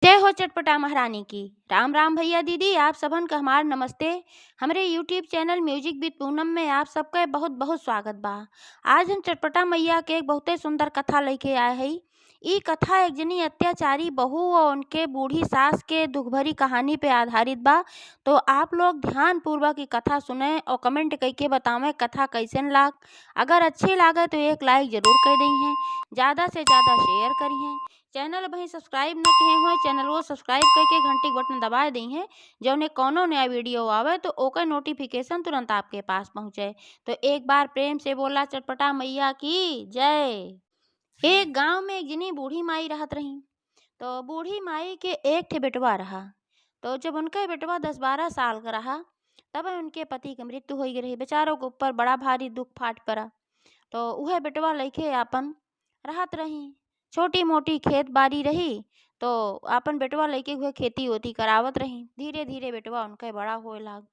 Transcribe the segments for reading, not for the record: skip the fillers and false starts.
जय हो चटपटा महारानी की। राम राम भैया दीदी, आप सबन का हमार नमस्ते। हमरे YouTube channel music with Poonam में आप सबका बहुत बहुत स्वागत बा। आज हम चटपटा मैया के एक बहुते सुंदर कथा लेके आए हई। ई कथा एक जनी अत्याचारी बहू और उनके बूढ़ी सास के दुख भरी कहानी पे आधारित बा। तो आप लोग ध्यान पूर्वक ई कथा सुने और कमेंट करके बतावें कथा कैसन लाग। अगर अच्छी लागे तो एक लाइक जरूर कर दी हैं, ज़्यादा से ज़्यादा शेयर करिए। चैनल भाई सब्सक्राइब न किए हो, चैनल को सब्सक्राइब करके घंटी के बटन दबा दी हैं, जौने कोनो नया वीडियो आवे तो ओकर नोटिफिकेशन तुरंत आपके पास पहुँचे। तो एक बार प्रेम से बोला चटपटा मैया की जय। एक गांव में एक जनी बूढ़ी माई रहत रही। तो बूढ़ी माई के एक ठे बेटवा रहा। तो जब उनका बेटवा 10-12 साल का रहा तब उनके पति की मृत्यु हो गई रही। बेचारों के ऊपर बड़ा भारी दुख फाट पड़ा। तो वह बेटवा लइके आपन रहत रही। छोटी मोटी खेत बाड़ी रही तो आपन बेटवा लइके हुए खेती होती करावत रही। धीरे धीरे बेटवा उनके बड़ा होए लाग।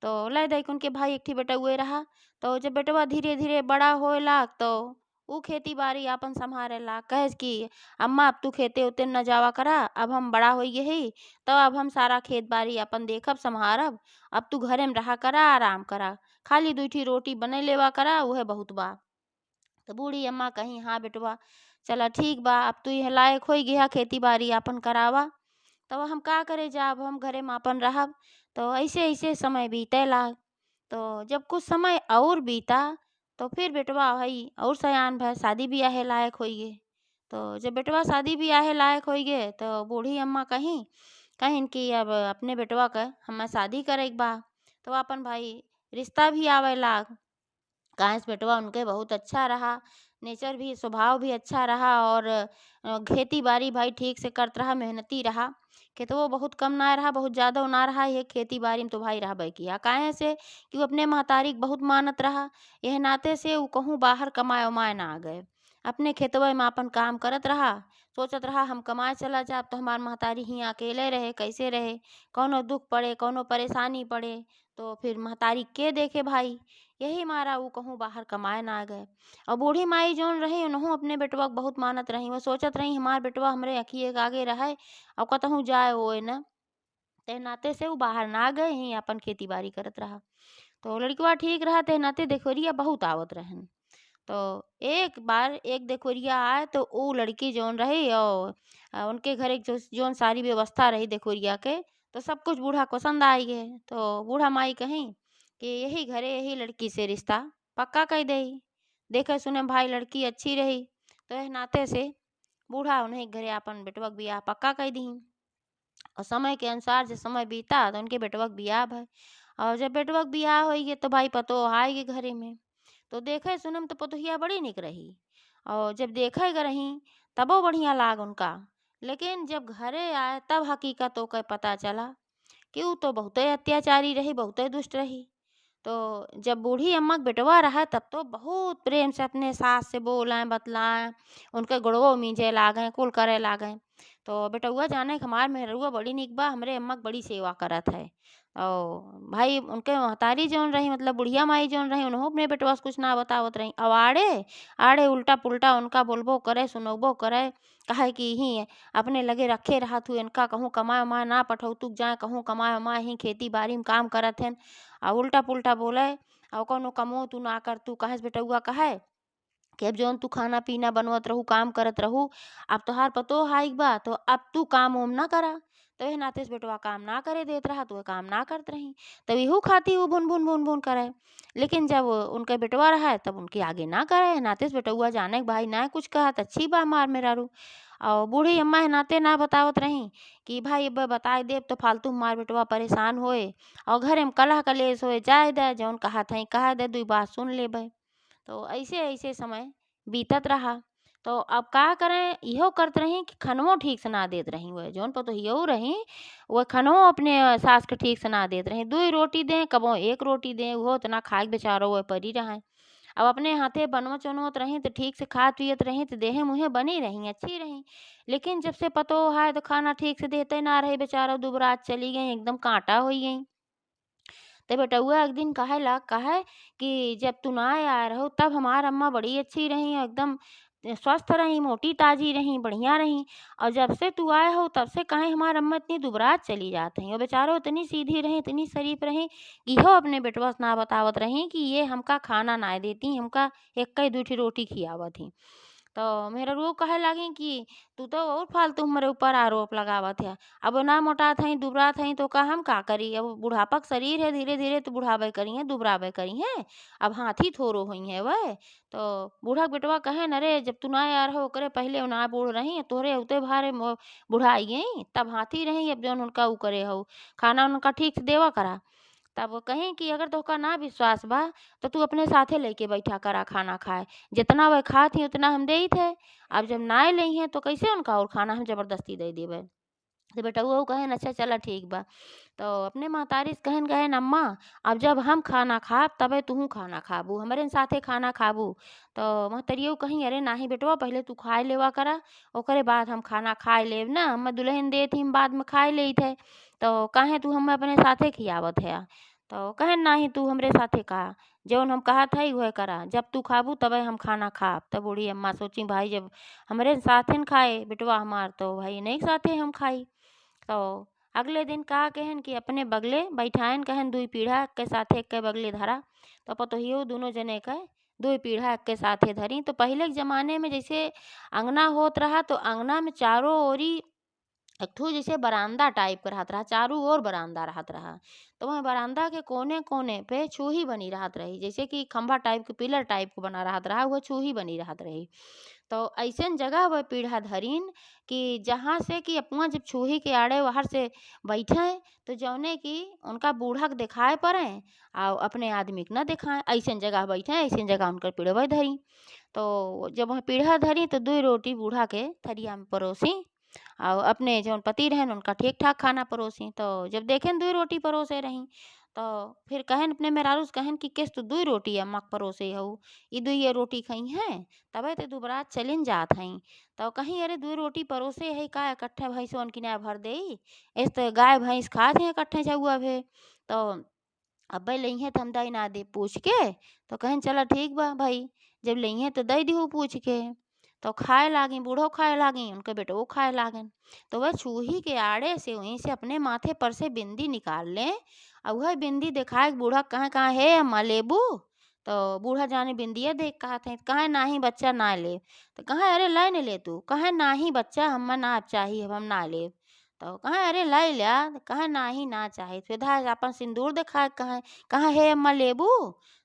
तो लय दई उनके भाई एक ठी बेटा हुए रहा। तो जब बेटवा धीरे धीरे बड़ा होए लाग तो ऊ खेती बाड़ी आपन संभारे लाग। कहे कि अम्मा अब तू खेते उते न जावा करा, अब हम बड़ा हो गए ही, तो अब हम सारा खेत बाड़ी अपन देखब संभारब। अब तू घरे में रहा करा, आराम करा, खाली 2 रोटी बने लेवा करा, उहे बहुत बा। तो बूढ़ी अम्मा कहीं हाँ बेटवा चला ठीक बा, अब तू यह लायक हो गया खेती बाड़ी आपन करावा। तो हम का करे जाब, हम घरे में अपन रहब। तो ऐसे ऐसे समय बीते लाग। तो जब कुछ समय और बीता तो फिर बेटवा हई और सयान भय शादी ब्याह लायक हो गए। तो जब बेटवा शादी ब्याह लायक हो गए तो बूढ़ी अम्मा कहीं कहीं कि अब अपने बेटवा का हमें शादी करे के बा। तो अपन भाई रिश्ता भी आवे लाग। काहे से बेटवा उनके बहुत अच्छा रहा, नेचर भी स्वभाव भी अच्छा रहा और खेती बाड़ी भाई ठीक से करत रहा, मेहनती रहा। खेतवो बहुत कम ना रहा, बहुत ज़्यादा ना रहा। ये खेती बाड़ी में तो भाई रहबे किया। काहे से कि वो अपने महतारी के बहुत मानत रहा। यह नाते से वो कहूँ बाहर कमाए उमाए ना आ गए। अपने खेतवा में अपन काम करत रहा। सोचत रहा हम कमाए चला जाब तो हमार महतारी ही अकेले रहे, कैसे रहे। कौनो दुख पड़े, कौनो परेशानी पड़े तो फिर महतारी के देखे भाई। यही मारा ऊ कहूँ बाहर कमाए ना गए। और बूढ़ी माई जौन रही उन्हों अपने बेटवा के बहुत मानत रही। वो सोचत रही हमार बेटवा हमरे अखिए के आगे रहे और कतहूँ जाए ओए न। ते नाते से वो बाहर ना गए, ही अपन खेती बाड़ी करत रहा। तो लड़कवा ठीक रहा, ते नाते देखोरिया बहुत आवत रहन। तो एक बार एक देखोरिया आए तो वो लड़की जौन रही और उनके घर एक जौन सारी व्यवस्था रही देखोरिया के, तो सब कुछ बूढ़ा पसंद आई गए। तो बूढ़ा माई कहीं कि यही घरे यही लड़की से रिश्ता पक्का कर दे। देखे सुने भाई लड़की अच्छी रही तो यह नाते से बूढ़ा उन्हें घरे अपन बेटवा के बियाह पक्का कर दी। और समय के अनुसार जब समय बीता तो उनके बेटवा के बियाह भय। और जब बेटवा के बियाह हो गए तो भाई पतो आए गए घरे में। तो देखे सुने में तो पतोहिया बड़ी निक रही और जब देखे ग रही तबो बढ़िया लाग उनका। लेकिन जब घरे आए तब हकीकतों का पता चला कि वो तो बहुते अत्याचारी रही, बहुते दुष्ट रही। तो जब बूढ़ी अम्मा के बेटवा रहा तब तो बहुत प्रेम से अपने सास से बोलें बतलाएं, उनके गोड़वो मींजे लागें, कुल करे लागें। तो बेटउआ जाने कि हमार मेहरुआ बड़ी निक बा, हमरे अम्मा के बड़ी सेवा करत है। और भाई उनके महतारी जौन रही मतलब बुढ़िया माई जौन रही उन्हों अपने बेटवा से कुछ ना बतावत रही। अब आड़े आड़े उल्टा पुल्टा उनका बोलबो करे, सुनबो करे। काहे कि ही अपने लगे रखे रहत हुए इनका कहूँ कमाए उमाए ना पठौतुक जाए, कहूँ कमाए उमाए ही खेती बाड़ी में काम करत हन। और उल्टा पुल्टा बोले और कौनो कमो तू ना कर, तू कहे से बेटउआ कहे कि अब जौन तू खाना पीना बनवत रहू, काम करत रहू, अब तोहार पतो हाइक बा तो अब तू काम ओम ना करा। तो यह नाते से बेटवा काम ना करे देत रहा तो वह काम ना करत रही। तब इहू खाती वो बुन बुन बुन बुन करे। लेकिन जब उनके बेटवा रहा तब उनके आगे ना करे। नाते से बेटउआ जाने कि भाई ना कुछ कहत अच्छी बा मार मेरारू। और बूढ़ी अम्मा है नाते ना बतावत रही कि भाई अब बताए देव तो फालतू हमार बेटवा परेशान होए और घरे में कलह कलेश होए, जाए दे जौन कहत हई कह दे, 2 बात सुन लेबे। तो ऐसे ऐसे समय बीतत रहा। तो अब का करें, इहो करत रही कि खनवो ठीक से ना देत रही। वह जौन पतोहियो रही वह खनवो अपने सास के ठीक से ना देत रही। 2 रोटी दें कबो 1 रोटी दें, वो इतना खाए के बेचारो वह परी रहे। अब अपने हाथे बनवत चनवत रही तो ठीक से खात पियत रही तो देहे मुँहे बनी रही, अच्छी रही। लेकिन जब से पतो है तो खाना ठीक से देते ना रहे, बेचारा दुबरात चली गई, एकदम कांटा हो गई। ते बेटउआ एक दिन कहे कि जब तू ना आया रहो तब हमार अम्मा बड़ी अच्छी रही, एकदम स्वस्थ रहीं, मोटी ताजी रहीं, बढ़िया रहीं। और जब से तू आए हो तब से काहे हमार अम्मा इतनी दुबरात चली जात हईं। और बेचारो इतनी सीधी रहीं, इतनी शरीफ रहीं कि इहो अपने बेटवा से ना बतावत रहीं कि ये हमका खाना नाय देती, हमका एक्के दुई ठे रोटी खियावत ही। तो मेहरारूओ कहे लागिन कि तू तो और फालतू हमरे ऊपर आरोप लगावत है। अब ना मोटात हईं, दुबरात हईं तो का हम का करी? अब बुढ़ापा क शरीर है, धीरे-धीरे तो बुढ़ाबे करिहें, दुबराबे करिहें। अब हाथी थोड़ो होइहें वै। तो बूढ़ा के बेटवा कहेन अरे जब तू नाय आए रहो ओकरे पहिले ना बूढ़ रहीं, तोहरे अउते भारे बुढ़ाई गई, तब हाथी रहीं अब जौन उनका ऊ करे हऊ। खाना उनका ठीक से देवा करा। तब वो कहीं कि अगर तोहका ना विश्वास बा तो तू अपने साथे लेके बैठा करा खाना खाए। जितना वह खात ही उतना हम देइत है। अब जब नाय लइहें तो कैसे उनका और खाना हम जबरदस्ती दे देबै। तो बेटउआ कहेन अच्छा चला ठीक बा। तो अपने महतारी से कहन कहेन अम्मा अब जब हम खाना खाब तबे तुहू खाना खाबू, हमरे साथे खाना खाबू। तो महतरियो कहीं अरे नाही बेटवा पहिले तू खाए लेवा करा, ओकरे बाद हम खाना खाए लेब ना, हम्मे दुल्हन देत ही बाद में खाए लेइत है। तो काहे तू हम्मे अपने साथे खियावत है। तो कहेन नाही तू हमरे साथे खा, जौन हम कहत हई उहे करा, जब तू खाबू तबे हम खाना खाब। तब बूढ़ी अम्मा सोची भाई जब हमरे साथेन खाए बेटवा हमार तो भाई इन्हीं के साथे हम खाई। तो अगले दिन का कहेन कि अपने बगले बैठाइन कहेन दुई पीढ़ा के साथे एक्के बगले धरा। तो पतोहियो दुनो जने के दुई पीढ़ा एक्के साथे धरी। तो पहिले के ज़माने में जैसे अंगना होत रहा तो अंगना में चारों ओरी एक ठो जैसे बरामदा टाइप का रहत रहा, चारों ओर बरामदा रहत रहा। तो वह बरामदा के कोने-कोने पे छूही बनी रहत रही, जैसे कि खंभा टाइप के पिलर टाइप के बना रहत रहा, वह छूही बनी रहत रही। तो अइसन जगह वह पीढ़ा धरीन कि जहाँ से कि अपुआ जब छूही के आड़े बाहर से बैठें तो जौने कि उनका बूढ़ा के दिखाए पड़े और अपने आदमी के ना दिखाएं, अइसन जगह बैठें, अइसन जगह उनकर पीढ़वा धरी। तो जब वह पीढ़ा धरी तो दुई रोटी बूढ़ा के थरिया में परोसी और अपने जौन पति रहन उनका ठीक ठाक खाना परोसी। तो जब देखेन दुई रोटी परोसे रही तो फिर कहेन अपने मेहरारू से कहेन कि केस तू दुई रोटी अम्मा के परोसे हऊ, ई दुइये रोटी खई हैं तबे ते दुबरात चलिन जात हई। तो कहीं अरे दुई रोटी परोसे हई का इकट्ठे भैंसवन किनारे भर देई, ऐस तो गाय भैंस खात हैं इकट्ठे चउआ भे। तो अब्बे लइहें तो हम दई ना देब पूछ के। तो कहेन चला ठीक बा भाई, जब लइहें तो दई दिहू पूछ के। तो खाए लागी, बूढ़ो खाए लागी, उनके बेटवो खाए लागन। तो वह चूही के आड़े से वहीं से अपने माथे पर से बिंदी निकाल लें और वह बिंदी दिखाए बूढ़ा कहे कहाँ हे अम्मा लेबू। तो बूढ़ा जाने बिंदिया देख कहत है कहे नाही बच्चा ना ले। तो कहे अरे लै न ले तू, कहे नाही बच्चा हम्मा ना चाहिए अब हम ना लेब। तो कहे अरे लै ल्या, कहे नाही ना चाही। फिर धाय अपन सिंदूर दिखाए कहे कहे हे अम्मा लेबू।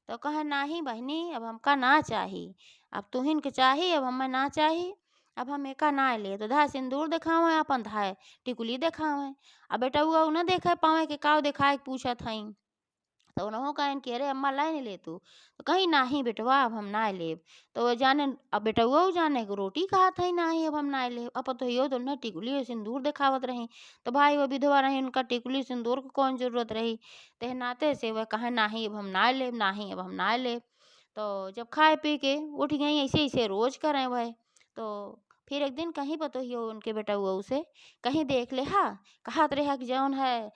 तो कहे नाही बहिनी अब हमका ना चाही, अब तुहिन के चाही अब हमें ना चाही, अब हम एका ना ले। तो धाय सिंदूर दिखावे अपन धाय टिकुली दिखावे। अब बेटा हुआ न देखे पावे कि काव दिखाए के पूछत हई। तो उनहु कहन कि अरे अम्मा लै न ले तू। तो कही नाही बेटवा अब हम ना लेब। तो वो जाने अब बेटउआ जाने कि रोटी कहत हई नाही अब हम ना लेब। अब पतोहियो दोनों टिकुली और सिंदूर दिखावत रही। तो भाई वो विधवा रही उनका टिकुली सिंदूर की कौन जरूरत रही। तेह नाते से वह कहे नाही अब हम ना लेब, नाही अब हम ना लेब। तो जब खाए पी के उठ गई ऐसे ऐसे रोज करें वह। तो फिर एक दिन कहीं बतोहियो उनके बेटा हुआ उसे कहीं देख ले हा कहत रहे कि जौन है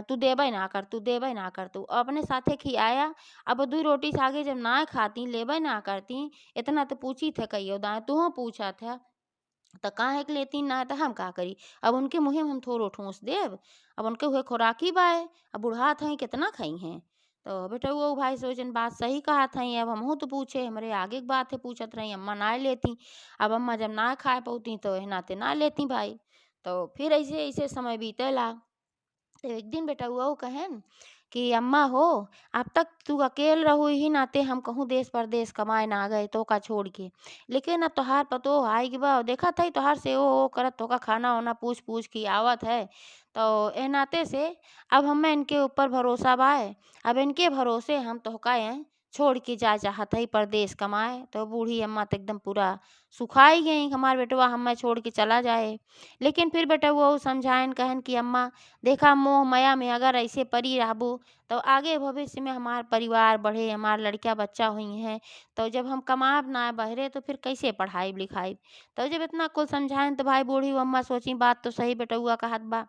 तू देबे ना कर, तू देबे ना कर, तू अपने साथे खियाया। अब दुई रोटी से आगे जब ना खाती लेबे ना करती इतना तो पूछी थे कहियो दाए तू पूछा था। तो काहे के लेती ना तो हम का करी। अब उनके मुँहे में हम थोड़ो ठूस देब, अब उनके हुए खुराकी बाए, अब बुढ़ात हई कितना खाई हैं। तो बेटा वो भाई सोचन बात सही कहा था अब हमहू तो पूछे हमरे आगे की बात है पूछत रही अम्मा ना लेती। अब अम्मा जब ना खाए पौती तो एह नाते ना लेती भाई। तो फिर ऐसे ऐसे समय बीते ला। तो एक दिन बेटा हुआ वो कहेन कि अम्मा हो अब तक तू अकेल रहो ही नाते हम कहूँ देश परदेश कमाए ना गए तो का छोड़ के। लेकिन अब तोहार पतो आई कि बा देखा था तोहार से ओ करत तो का खाना वाना पूछ पूछ के आवत है। तो ए नाते से अब हमें इनके ऊपर भरोसा बाए, अब इनके भरोसे हम तोहका छोड़ के जा चाहत हई परदेश कमाए। तो बूढ़ी अम्मा तो एकदम पूरा सुखाई गई हमार बेटवा हमें छोड़ के चला जाए। लेकिन फिर बेटा वो समझाइन कहन कि अम्मा देखा मोह माया में अगर ऐसे पड़ी रहबू तो आगे भविष्य में हमार परिवार बढ़े, हमार लड़का बच्चा हुई हैं। तो जब हम कमाब ना बहरे तो फिर कैसे पढ़ाई लिखाई। तो जब इतना कुल समझाएं तो भाई बूढ़ी अम्मा सोची बात तो सही बेटा हुआ कहत बा।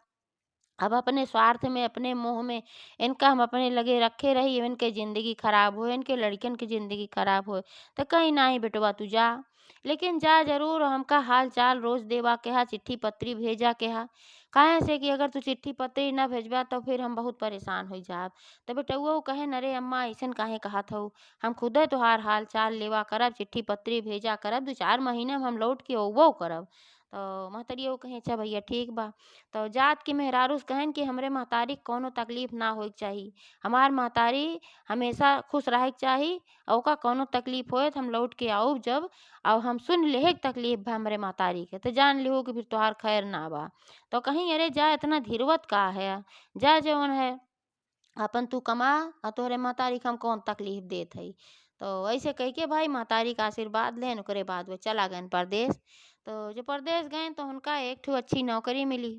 अब अपने स्वार्थ में अपने मोह में इनका हम अपने लगे रखे रही इनके ज़िंदगी खराब हो, इनके लड़कन की ज़िंदगी खराब हो। तो कहीं ना ही बेटवा तू जा। लेकिन जा जरूर हमका हाल चाल रोज देवा के हा, चिट्ठी पत्री भेजा के हा। काहे से कि अगर तू चिट्ठी पत्री न भेजबा तो फिर हम बहुत परेशान हो जाब। तो बेटउआ कहे अरे अम्मा ऐसन काहे कहत हऊ, हम खुदे तोहार हाल चाल लेवा करब, चिट्ठी पत्री भेजा करब, 2-4 महीने में हम लौट के अउबो करब। तो महतरिया कहे अच्छा भैया ठीक बा। तो जात के मेहरारू से कहन कि हमरे महतारी के कौनो तकलीफ ना होए के चाही, हमार महतारी हमेशा खुश रहे के चाही, और ओका कौनो तकलीफ होए तो हम लौट के आऊब जब, और हम सुन लेहे के तकलीफ बा हमरे महतारी के, तो जान लिहो कि फिर तोहार खैर ना बा। तो कहीं अरे जा इतना धीरवत का है, जा जवन है अपन तू कमा, और तोहरे महतारी के हम कौन तकलीफ देत हई। तो ऐसे कह के भाई महतारी का आशीर्वाद लेन, ओकरे बाद वे चला गए परदेश। तो जो परदेश गए तो उनका एक ठो अच्छी नौकरी मिली।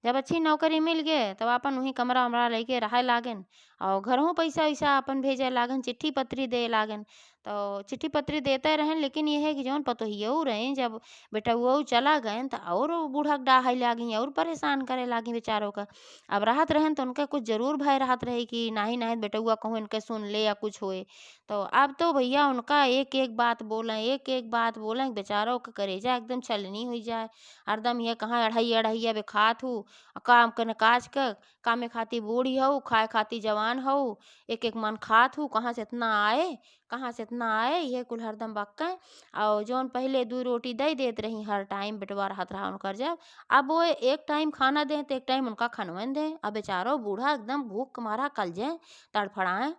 जब अच्छी नौकरी मिल गए तब अपन वहीं कमरा उमरा लेके रहे लागन, और घरों पैसा वैसा अपन भेजे लागन, चिट्ठी पत्री दे लागन। तो चिट्ठी पत्री देते रहें, लेकिन ये है कि जौन पतोहियो रहे जब बेटउआ चला गए तो और बूढ़ा के डाहे लागी और परेशान करे लागी बेचारों का। अब राहत रहें तो उनका कुछ जरूर भय राहत रहे कि नाही नाही बेटउआ कहूँ इनके सुन ले या कुछ होए। तो अब तो भैया उनका एक एक बात बोलें, एक एक बात बोलें, बेचारों का करेजा एकदम छलनी हुई जाए। हरदम ये कहाँ अढ़ैया अढ़ैया बे खात हूँ, काम कने काज कर, कामे खाती बूढ़ी हऊ, खाए खाती जवान हऊ, एक एक मन खात हूँ, कहाँ से इतना आए, कहाँ से इतना आए, ये कुल हरदम बक्के। और जौन पहले 2 रोटी दे देत रही हर टाइम बेटवा रहत रहा उनकर जब, अब वो एक टाइम खाना दें तो एक टाइम उनका खनवन दें। अब बेचारो बूढ़ा एकदम भूख के मारा कलजे तड़फड़ाए।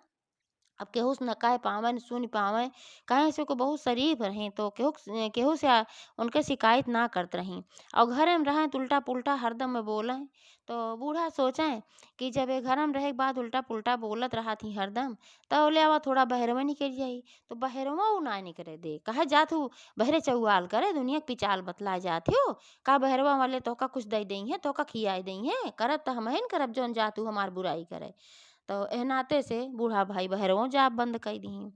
अब केहू से न कह पावें न सुन पावें, कहे से को बहुत शरीफ रहें तो केहू से उनके शिकायत ना करत रहीं, और घरे में रहें तो उल्टा पुल्टा हरदम में बोलें। तो बूढ़ा सोचें कि जब ये घर में रहे के बाद उल्टा पुल्टा बोलत रहा थी हरदम, तो ले आवा थोड़ा बहरवा निकल जाई। तो बहरवा उ ना निकले दे, कहे जात हूँ बहरे चौआल करे, दुनिया के पिचाल बतला जाती हो, का बहरवा वाले तो का कुछ दई दई है, तो का खियाई दई है, करब तो हम ही न करब जौन जात हूँ हमार बुराई करे। तो एह नाते से बूढ़ा भाई बहरवों जाब बंद कर दी।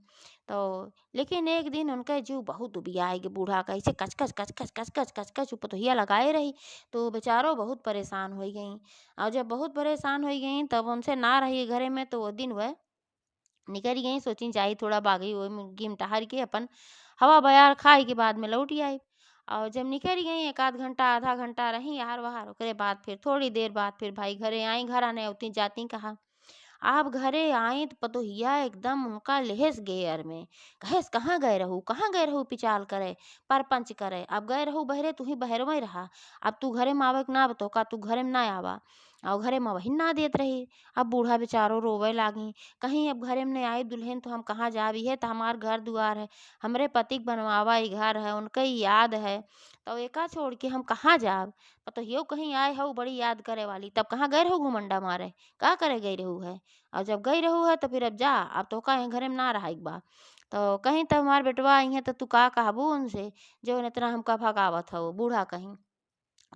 तो लेकिन एक दिन उनका जीव बहुत उबियाए कि बूढ़ा कैसे कचकच कचकच कचकच कचकच उपतोहिया लगाए रही। तो बेचारो बहुत परेशान हो गई, और जब बहुत परेशान हो गई तब उनसे ना रही घरे में, तो वो दिन वह निकल गई, सोची जाई थोड़ा बागी वो गिम टहर के अपन हवा बयार खाए के बाद में लौट आई। और जब निकल गई 1 आध घंटा आधा घंटा रही यार वहार, ओकरे बाद फिर थोड़ी देर बाद फिर भाई घरे आई, घर आने उतनी जाती कहा। आप घरे आई तो पतोहिया एकदम उनका लेहस गेयर में, कहेस कहाँ गए रहू, कहाँ गए रहू पिचाल करे, परपंच करे, अब गए रहू बहरे, तू ही बहरवा ही रहा, अब तू घरे में आवे के ना बतो का, तू घरे में ना आवा, और घरे में वही ना देत रही। अब बूढ़ा बेचारो रोवे लागी, कहीं अब घरे में नहीं आई दुल्हन तो हम कहाँ जावी है, तो हमार घर दुआर है, हमरे पति के बनवावा ही घर है, उनके ही याद है, तो एका छोड़ के हम कहाँ जाब। पतोहियो कहीं आए हो बड़ी याद करे वाली, तब कहाँ गए रहो घुमंडा मारे, का करे गई रहू है, और जब गई रहू है तो फिर अब जा, अब तो कहीं घरे में ना रहा एक बा। तो कहीं तब हमार बेटवा आई है तो तू का कहबू उनसे जो इतना हमका भगावत हो बूढ़ा कहीं।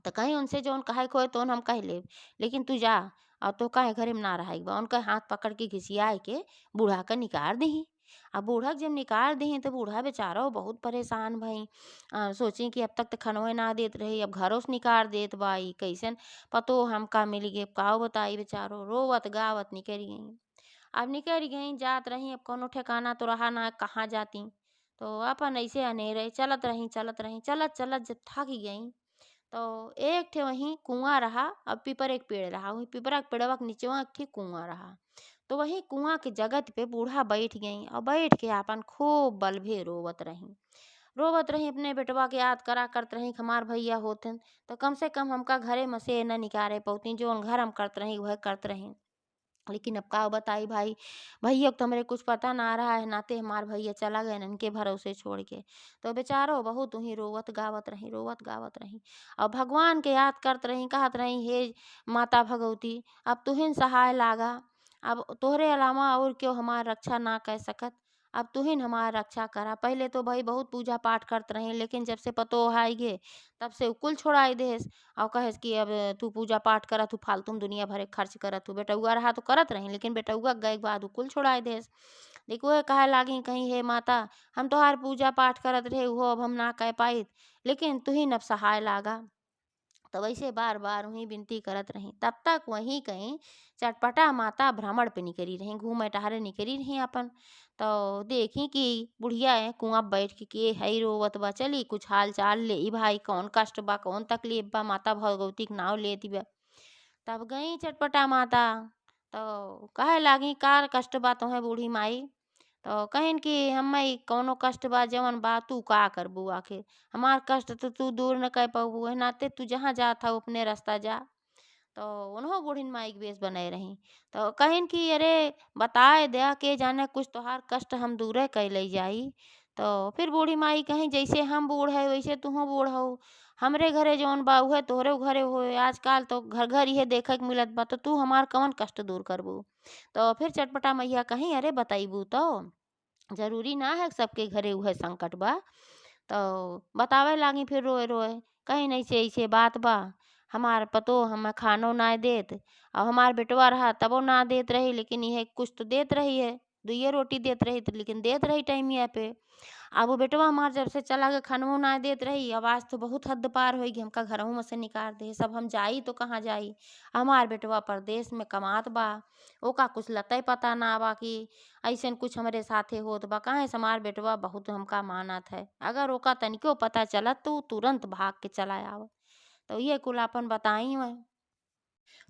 तो कहीं उनसे जौन कहे खोए तो हम कह लेब, लेकिन तू जा, और तो काहे घरे में ना रहा बा। उनका हाथ पकड़ के घिसियाए के बूढ़ा का निकाल दही। अब बूढ़ा के जब निकाल दही तो बूढ़ा बेचारा बहुत परेशान भई। सोची कि अब तक तो खनवे ना देत रही, अब घरों से निकाल देत बाई कैसन पतो हमका मिल गे, काव बताई बेचारो रोवत गावत निकल गई। अब निकल गई जात रही, अब कोनो ठिकाना तो रहा ना कहाँ जाती। तो अपन ऐसे अनेरे चलत रही चलत रही, चलत चलत जब थक गई तो एक ठे वहीं कुआं रहा। अब पीपर एक पेड़ रहा, वहीं पीपरा के पेड़वा के नीचवा एक ठे कुआं रहा। तो वहीं कुआं के जगत पे बूढ़ा बैठ गई, और बैठ के अपन खूब बलभे रोवत रही अपने बेटवा के याद करा करत रही कि हमार भैया होतन तो कम से कम हमका घरे में से न निकारे पौती, जो घर हम करत रही वह करत रही। लेकिन अब का बताई भाई, भैया को तो हमरे कुछ पता ना रहा है, नाते हमार भैया चला गए इनके भरोसे छोड़ के। तो बेचारो बहुत वहीं रोवत गावत रही, और भगवान के याद करत रही, कहत रही हे माता भगवती अब तुहिन सहाय लागा, अब तोहरे अलावा और क्यों हमार रक्षा ना कर सकत, अब तुहिन हमार रक्षा करा। पहले तो भाई बहुत पूजा पाठ करत रही, लेकिन जब से पतो है गे तब से कुल छोड़ाई देस, और कहेस कि अब तू पूजा पाठ करत तू फालतू में दुनिया भरे खर्च करत तू, बेटउआ रहा तो करत रही, लेकिन बेटउआ गए के बाद उ कुल छोड़ाए देस। देखो वह कहे लागी कहीं हे माता हम तोहार पूजा पाठ करत रहे वो अब हम ना कह पाई, लेकिन तू ही नब सहाय लागा। तो वैसे बार बार वहीं विनती करत रही। तब तक वहीं कहीं चटपटा माता भ्रमण पे निकली रही, घूमे टहरे निकली रही अपन। तो देखी कि बुढ़िया है कुआं बैठ के हई रोवत बा, चली कुछ हाल चाल ले ई भाई, कौन कष्ट बा कौन तकलीफ बा, माता भगवती के नाव लेती बा। तब गई चटपटा माता, तो कहे लागी कार कष्ट बा तोहे बूढ़ी माई। तो कहिन कि हम्मे कौनो कष्ट बा जवन बा तू का करबू, आखिर हमार कष्ट तो तू दूर न कर पाबू, है नाते तू जहाँ जात हऊ अपने रास्ता जा। तो उन्हों बूढ़िन माई के वेश बनाए रही। तो कहिन कि अरे बताए दया के जाने कुछ तोहार कष्ट हम दूरे कैले जाई। तो फिर बूढ़ी माई कहीं जैसे हम बूढ़ है वैसे तुहो बूढ़ हो, हमरे घरे जौन बा उहे तोहरे घरे होए, आजकल तो घर घर इहे देखे के मिलत बा, तो तू हमार कवन कष्ट दूर करबू। तो फिर चटपटा मैया कहीं अरे बताइबू तो जरूरी ना है सबके घरे उहे संकट बा। तो बतावे लागी फिर रोए रोए, कहीं नहीं से ऐसे बात बा, हमार पतो हमें खानो ना देत, और हमार बेटवा रहा तबो ना देत रही, लेकिन यह कुछ तो देत रही है, दुइये रोटी देत रही तो लेकिन देत रही टाइमिया पे। अब वो बेटवा हमार जब से चला गया खनवो ना देत रही, आवाज तो बहुत हद पार होगी, हमका घरहू में से निकाल दे, सब हम जाई तो कहाँ जाई। हमार बेटवा परदेश में कमात बा, ओका कुछ लतई पता ना बा कि ऐसन कुछ हमरे साथे होत बा, काहे से हमार बेटवा बहुत हमका मानत है, अगर ओका तनिको पता चलत तो ऊ तुरंत भाग के चला आवत। तो ये कुल अपन बताई मैं।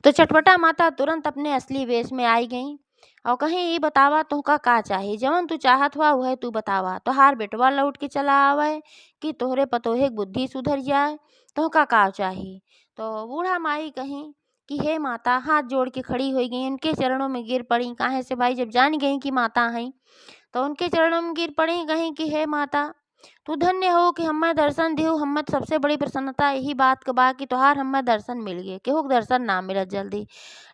तो चटपटा माता तुरंत अपने असली वेश में आई गई और कहीं ये बतावा तुहका का चाही, जवन तू चाहत हुआ वह तू बतावा, तोहार बेटवा लौट के चला आवे कि तोहरे पतोहे के बुद्धि सुधर जाए, तुहका का चाही। तो बूढ़ा माई कहीं कि हे माता, हाथ जोड़ के खड़ी हो गई, उनके चरणों में गिर पड़ी, काहे से भाई जब जान गई कि माता हैं तो उनके चरणों में गिर पड़ी, कहीं कि हे माता तू धन्य हो कि हमें दर्शन देहु, हमें सबसे बड़ी प्रसन्नता यही बात के बा कि तोहार हमें दर्शन मिल गए, केहू के दर्शन ना मिलत जल्दी,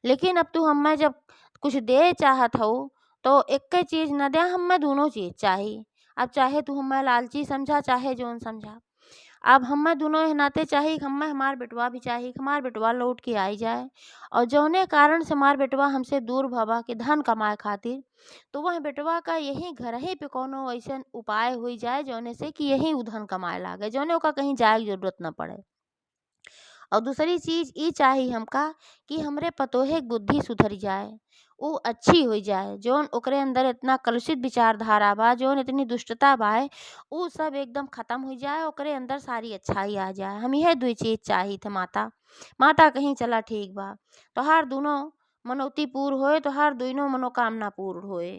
लेकिन अब तू हमें जब कुछ दे चाहत हो तो एक चीज न दे, हमें दोनों चीज चाहिए। अब चाहे तू हमें लालची समझा चाहे जोन समझा, अब हमें दोनों एह नाते चाहिए, हमें हमार बेटवा भी चाहिए, हमार बेटवा लौट के आई जाए, और जौने कारण से हमार बेटवा हमसे दूर भवा के धन कमाए खातिर, तो वह बेटवा का यही घर ही पे कोनो ऐसा उपाय हुई जाए जौने से कि यही उ धन कमाए लागे, जौने ओका कहीं जाए के जरूरत न पड़े। और दूसरी चीज ई चाही हमका कि हमरे पतोहे के बुद्धि सुधर जाए, उ अच्छी हो जाए, जौन ओकरे अंदर इतना कलुषित विचारधारा बा, जौन इतनी दुष्टता बा, उ सब एकदम खत्म हो जाए, ओकरे अंदर सारी अच्छाई आ जाए, हम यह दुई चीज चाही थे माता। माता कहीं चला ठीक बा, तोहार दोनों मनौती पूर्ण होए, तोहार दोनों मनोकामना पूर्ण होए।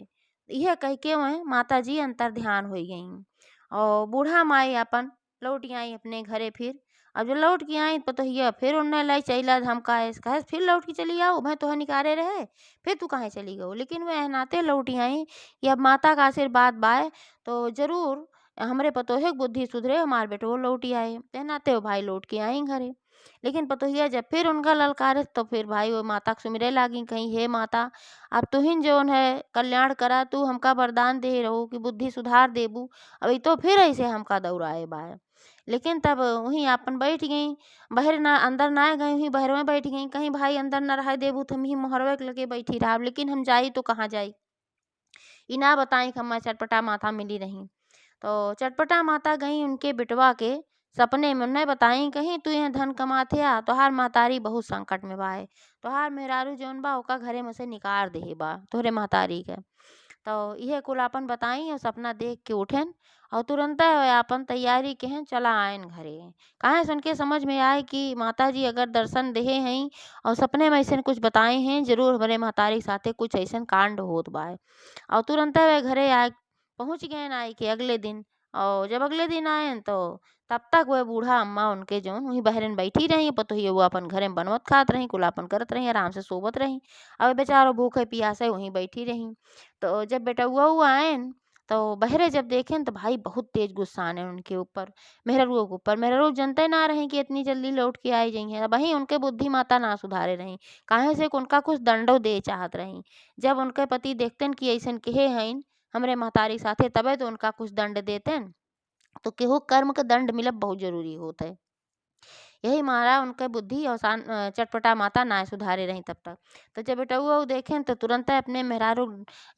यह कह के वह माता जी अंतर ध्यान हो गई और बूढ़ा माई अपन लौट आई अपने घरे फिर। अब जो लौट के आई पतोहिया फिर उन्ने लाई चैला धमकाए, कहे फिर लौट के चली आओ, मैं तो निकारे रहे, फिर तू कहाँ चली गई, लेकिन वह नाते लौटी आई कि अब माता का आशीर्वाद बाय तो जरूर हमरे पतोहे के बुद्धि सुधरे, हमार बेटो लौटी आए, नाते वो भाई लौट के आई घरे। लेकिन पतोहिया जब फिर उनका ललकारे तो फिर भाई वो माता के सुमिरे लागी, कहीं हे माता अब तुहिन जौन है कल्याण करा, तू हमका वरदान दे रहो कि बुद्धि सुधार देबू, अभी तो फिर ऐसे हमका दौड़ाए बाय। लेकिन तब वहीं आपन बैठ गई, बाहर ना अंदर ना गई, वहीं बाहर में बैठ गई, कहीं भाई अंदर न रह देबू तो हम ही मोहरवे के लगे बैठी रहा, लेकिन हम जाई तो कहाँ जाई, ई ना बताई कि हमार चटपटा माता मिली रही। तो चटपटा माता गई उनके बिटवा के सपने में, उन्हें बताई कहीं तू यहाँ धन कमाथे आ, तोहार महतारी बहुत संकट में बा है, तोहार मेहरारू जौन बा ओका घरे में से निकाल दे बा तोहरे महतारी के। तो यह कुल आपन बताई और सपना देख के उठेन और तुरंत आपन तैयारी के हैं चला आयन घरे। काहे सुन के समझ में आए कि माता जी अगर दर्शन देहे हैं और सपने में ऐसे कुछ बताए हैं, जरूर हमारे महतारी के साथे कुछ ऐसा कांड होत बा। और तुरंत वे घरे आए, पहुंच गए आए कि अगले दिन, और जब अगले दिन आए तो तब तक वह बूढ़ा अम्मा उनके जो वहीं बहरन बैठी रही, पतोहिए वो अपन घरे में बनवत खात रही, कुलापन करत रही, आराम से सोवत रही। अब बेचारो भूखे प्यासे वहीं बैठी रही। तो जब बेटउआ हुआ आयन तो बहरे जब देखें तो भाई बहुत तेज गुस्सा आने उनके ऊपर, मेहरुआ के ऊपर। मेहरुआ जनते ना रही कि इतनी जल्दी लौट के आई जाई है, वहीं उनके बुद्धि माता ना सुधारे रही, काहे से कि उनका कुछ दंडो दे चाहत रही। जब उनके पति देखते कि ऐसन केहे हैं हमरे महतारी साथे, तबे तो उनका कुछ दंड देते, तो केहू कर्म का दंड मिलब बहुत जरूरी होता है। यही मारा उनके बुद्धि और चटपटा माता ना सुधारे रही तब तक। तो जब बेटउआ देखें तो तुरंत अपने मेहरारू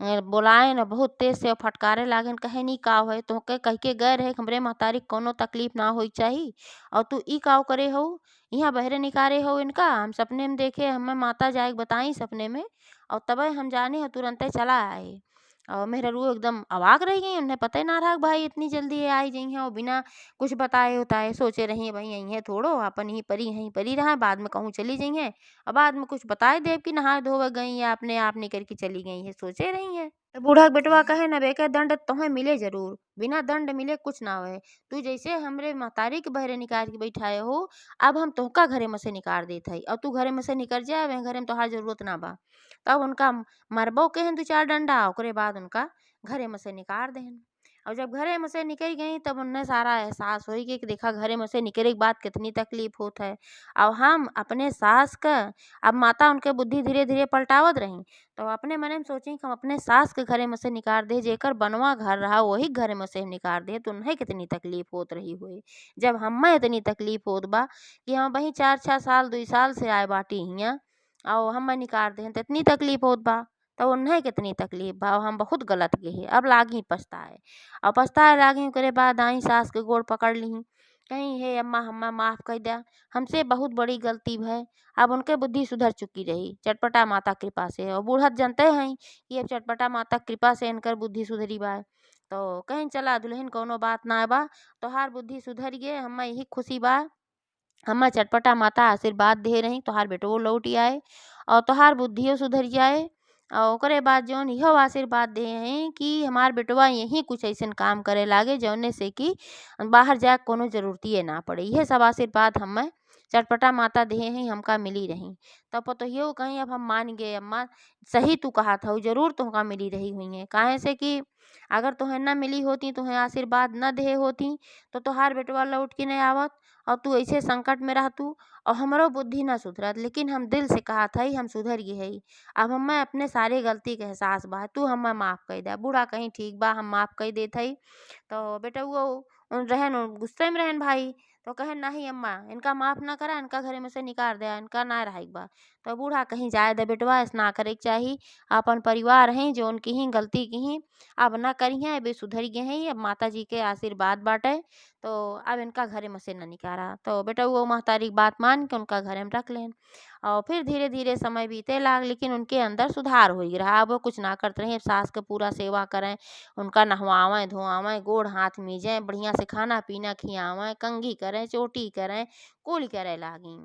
बोलाए न बहुत तेज से और फटकारे लागन, कहे नी का है तोहके कह के गए रहे हमरे महतारी कोनो तकलीफ ना होई चाही और तू ई काव करे हो, यहाँ बहरे निकारे हो इनका, हम सपने में देखे हमें माता जाए बताई सपने में और तबे हम जाने हो तुरंत चला आए। और मेहरारू एकदम अवाक रह गई, उन्हें पता ही ना रहा कि भाई इतनी जल्दी ये आई जई हैं और बिना कुछ बताए उताए सोचे रही है भाई यहीं है थोड़ो अपन यहीं परी रहा बाद में कहूँ चली गई हैं और बाद में कुछ बताए देव कि नहा धोवे गई या अपने आप निकल के चली गई है सोचे रही है। तो बूढ़ा बेटवा कहे न बेके दंड तुम्हें मिले जरूर, बिना दंड मिले कुछ ना होए, तू जैसे हमरे महतारी के बहरे निकाल के बैठाए हो अब हम तोहका घरे में से निकाल देत हई और तू घरे में से निकल जाए घरे में तोहार जरूरत ना बा। तब उनका मरबो के हैं दो चार डंडा ओकरे बाद उनका घरे में से निकाल देहन। और जब घरे में से निकल गई तब उन्हें सारा एहसास होई कि देखा घरे में से निकले के बाद कितनी तकलीफ होत है। और हम अपने सास का अब माता उनके बुद्धि धीरे धीरे पलटावत रही तो अपने मने में सोची कि हम अपने सास के घरे में से निकाल दे जेकर बनवा घर रहा वही घरे में से निकाल दे तो उन्हें कितनी तकलीफ होत रही हुई। जब हमें इतनी तकलीफ होत बा कि हम वही 4-6 साल 2 साल से आए बाटी हियाँ और हम निकाल दे तो इतनी तकलीफ होत बा तो उन्हें कितनी तकलीफ बा और हम बहुत गलत गे अब लागी पछताए और पछताए लागी करे बाद आई सास के गोड़ पकड़ ली कहीं हे अम्मा हम्मा माफ कर दिया हमसे बहुत बड़ी गलती है। अब उनके बुद्धि सुधर चुकी रही चटपटा माता कृपा से और बूढ़त जानते हैं कि अब चटपटा माता कृपा से इनकर बुद्धि सुधरी बा तो कहीं चला दुल्हन कोनो बात ना बा तोहार बुद्धि सुधर गए हमें यही खुशी बा हमें चटपटा माता आशीर्वाद दे रही तोहार बेटो लौट आए और तोहार बुद्धियो सुधर जाए और ओकरे बाद जौन इहो आशीर्वाद दे हैं कि हमार बेटवा यही कुछ ऐसन काम करे लागे जौने से कि बाहर जाए कोनो जरूरतिए ना पड़े यह सब आशीर्वाद हमें चटपटा माता दे हैं हमका मिली रही। तब पतोहियो कहीं अब हम मान गए अम्मा सही तू कहा था जरूर तुमका मिली रही हुई है काहे से कि अगर तुम्हें न मिली होती तुम्हें आशीर्वाद न दे होती तो तोहार बेटवा लौट के नहीं आवत और तू ऐसे संकट में रहतू और हमरो बुद्धि न सुधरत लेकिन हम दिल से कहा था हम सुधर गई है। अब हमें अपने सारे गलती के एहसास बा तू हमें माफ कर दे बूढ़ा कहीं ठीक बा हम माफ कर देत हई। तो बेटा वो रहन गुस्से में रहन भाई तो कहे नहीं अम्मा इनका माफ ना करा इनका घरे में से निकाल दे इनका ना रहा बा। तो बूढ़ा कहीं जाए दे बेटवा ऐसा ना करे के चाहिए अपन परिवार हैं जो उनकी ही गलती की ही अब ना करी हैं अभी सुधर गए हैं अब माता जी के आशीर्वाद बाटे तो अब इनका घरे में से न निकाला। तो बेटा वो महतारी की बात मान के उनका घरे में रख लें और फिर धीरे धीरे समय बीते लाग लेकिन उनके अंदर सुधार हो ही रहा अब वो कुछ ना करते रहे सास के पूरा सेवा करें उनका नहवावें धोआवें गोड़ हाथ मीजें बढ़िया से खाना पीना खियावें कंघी करें चोटी करें कुल करे लागी।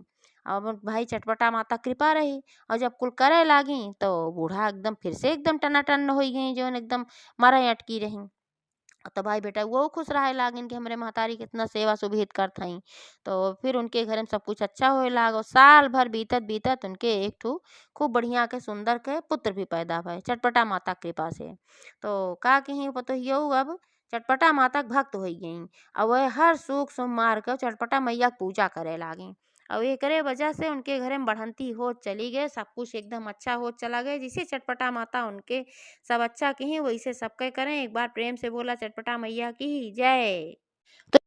अब भाई चटपटा माता कृपा रही और जब कुल करे लागी तो बूढ़ा एकदम फिर से एकदम टनाटन हो गई जो एकदम मरे अटकी रही। तो भाई बेटा वो खुश रहे लागिन कि हमारे महतारी कितना सेवा सुविहित करत हई। तो फिर उनके घर में सब कुछ अच्छा होए लागो साल भर बीतत बीतत उनके एक ठू खूब बढ़िया के सुंदर के पुत्र भी पैदा भय चटपटा माता कृपा से। तो का कहीं पतोहियो अब चटपटा माता के भक्त हो गई और वह हर सुख सोमवार के चटपटा मैया के पूजा करे लागी और एकरे वजह से उनके घर में बढ़ंती हो चली गए सब कुछ एकदम अच्छा हो चला गया जिसे चटपटा माता उनके सब अच्छा की वैसे सबके करें एक बार प्रेम से बोला चटपटा मैया की जय।